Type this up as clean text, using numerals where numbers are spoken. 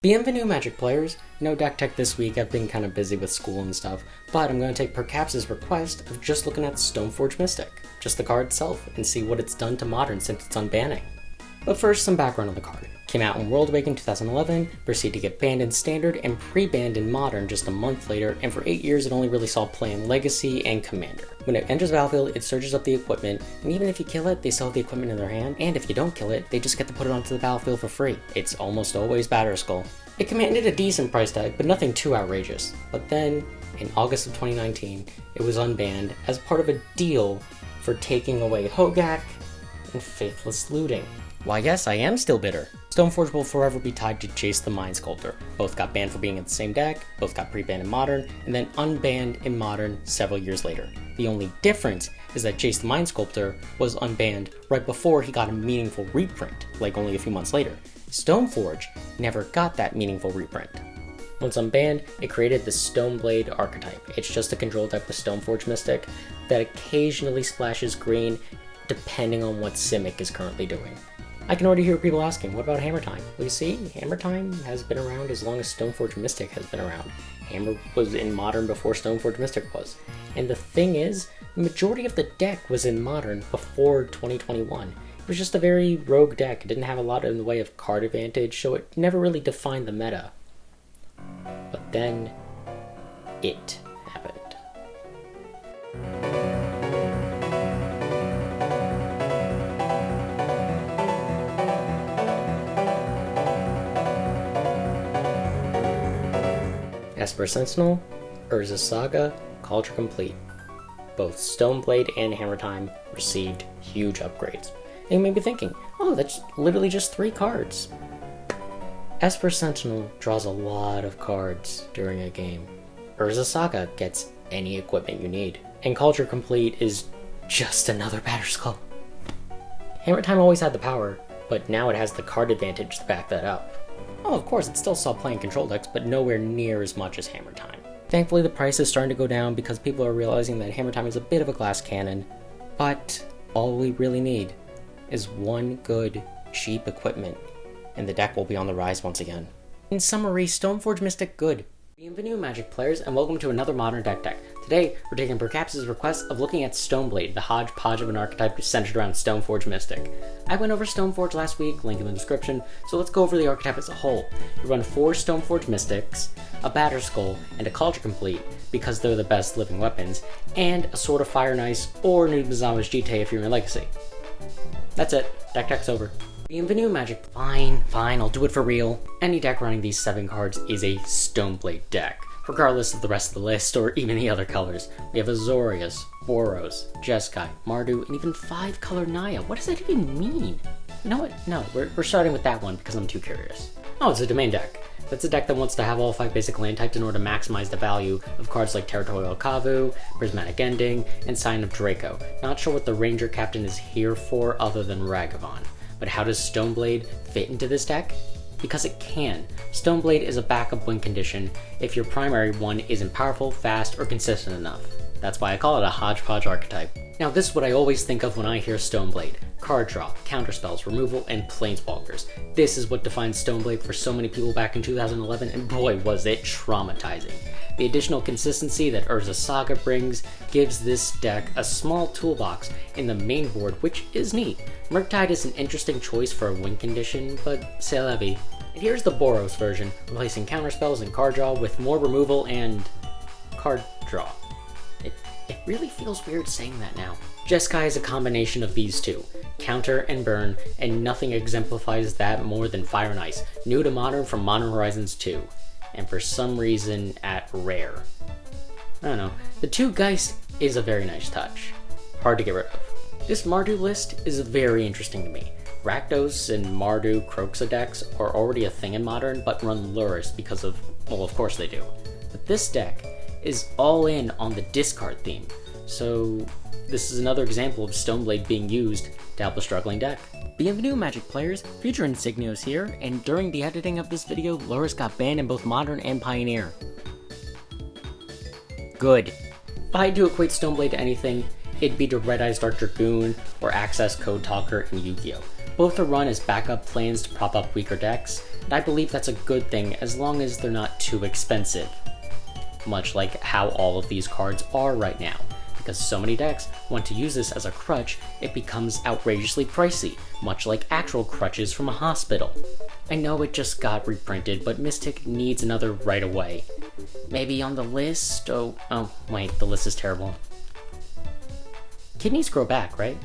Bienvenue Magic players! No deck tech this week, I've been kind of busy with school and stuff, but I'm going to take Percaps's request of just looking at Stoneforge Mystic, just the card itself, and see what it's done to Modern since its unbanning. But first, some background on the card. Came out in World Awakening 2011, proceeded to get banned in Standard and pre-banned in Modern just a month later, and for 8 years it only really saw play in Legacy and Commander. When it enters the battlefield, it surges up the equipment, and even if you kill it, they still have the equipment in their hand, and if you don't kill it, they just get to put it onto the battlefield for free. It's almost always Batterskull. It commanded a decent price tag, but nothing too outrageous. But then, in August of 2019, it was unbanned as part of a deal for taking away Hogak and Faithless Looting. Why yes, I am still bitter. Stoneforge will forever be tied to Chase the Mind Sculptor. Both got banned for being in the same deck, both got pre-banned in Modern, and then unbanned in Modern several years later. The only difference is that Chase the Mind Sculptor was unbanned right before he got a meaningful reprint, like only a few months later. Stoneforge never got that meaningful reprint. Once unbanned, it created the Stoneblade archetype. It's just a control deck with Stoneforge Mystic that occasionally splashes green depending on what Simic is currently doing. I can already hear people asking, what about Hammer Time? Well, you see, Hammer Time has been around as long as Stoneforge Mystic has been around. Hammer was in Modern before Stoneforge Mystic was. And the thing is, the majority of the deck was in Modern before 2021. It was just a very rogue deck. It didn't have a lot in the way of card advantage, so it never really defined the meta. But then, it happened. Esper Sentinel, Urza Saga, Culture Complete. Both Stoneblade and Hammer Time received huge upgrades. And you may be thinking, oh, that's literally just 3 cards. Esper Sentinel draws a lot of cards during a game. Urza Saga gets any equipment you need. And Culture Complete is just another Batterskull. Hammer Time always had the power, but now it has the card advantage to back that up. Oh, of course, it still saw play in control decks, but nowhere near as much as Hammer Time. Thankfully, the price is starting to go down because people are realizing that Hammer Time is a bit of a glass cannon, but all we really need is one good, cheap equipment, and the deck will be on the rise once again. In summary, Stoneforge Mystic good. Bienvenue Magic players, and welcome to another Modern deck. Today, we're taking Percaps's request of looking at Stoneblade, the hodgepodge of an archetype centered around Stoneforge Mystic. I went over Stoneforge last week, link in the description, so let's go over the archetype as a whole. You run 4 Stoneforge Mystics, a Batterskull, and a Culture Complete, because they're the best living weapons, and a Sword of Fire and Ice, or Nubazawa's Jite if you're in Legacy. That's it. Deck's over. Bienvenue Magic. Fine, I'll do it for real. Any deck running these 7 cards is a Stoneblade deck, regardless of the rest of the list or even the other colors. We have Azorius, Boros, Jeskai, Mardu, and even 5-color Naya. What does that even mean? You know what? No, we're starting with that one because I'm too curious. Oh, it's a domain deck. That's a deck that wants to have all 5 basic land types in order to maximize the value of cards like Territorial Kavu, Prismatic Ending, and Sign of Draco. Not sure what the Ranger Captain is here for other than Ragavan. But how does Stoneblade fit into this deck? Because it can. Stoneblade is a backup win condition if your primary one isn't powerful, fast, or consistent enough. That's why I call it a hodgepodge archetype. Now this is what I always think of when I hear Stoneblade. Card draw, counterspells, removal, and planeswalkers. This is what defined Stoneblade for so many people back in 2011, and boy was it traumatizing. The additional consistency that Urza Saga brings gives this deck a small toolbox in the main board, which is neat. Murktide is an interesting choice for a win condition, but c'est la vie. And here's the Boros version, replacing counterspells and card draw with more removal and card draw. It really feels weird saying that now. Jeskai is a combination of these two, counter and burn, and nothing exemplifies that more than Fire and Ice, new to Modern from Modern Horizons 2, and for some reason at Rare. I don't know, the 2 Geist is a very nice touch, hard to get rid of. This Mardu list is very interesting to me. Rakdos and Mardu Kroxa decks are already a thing in Modern, but run Luris because of, well, of course they do. But this deck is all in on the discard theme, so this is another example of Stoneblade being used to help a struggling deck. Bienvenue Magic players, Future Insignios here, and during the editing of this video, Luris got banned in both Modern and Pioneer. Good. If I had to equate Stoneblade to anything, it'd be to Red Eyes Dark Dragoon or Access Code Talker in Yu-Gi-Oh! Both are run as backup plans to prop up weaker decks, and I believe that's a good thing as long as they're not too expensive. Much like how all of these cards are right now. Because so many decks want to use this as a crutch, it becomes outrageously pricey, much like actual crutches from a hospital. I know it just got reprinted, but Mystic needs another right away. Maybe on the list? Oh wait, the list is terrible. Kidneys grow back, right?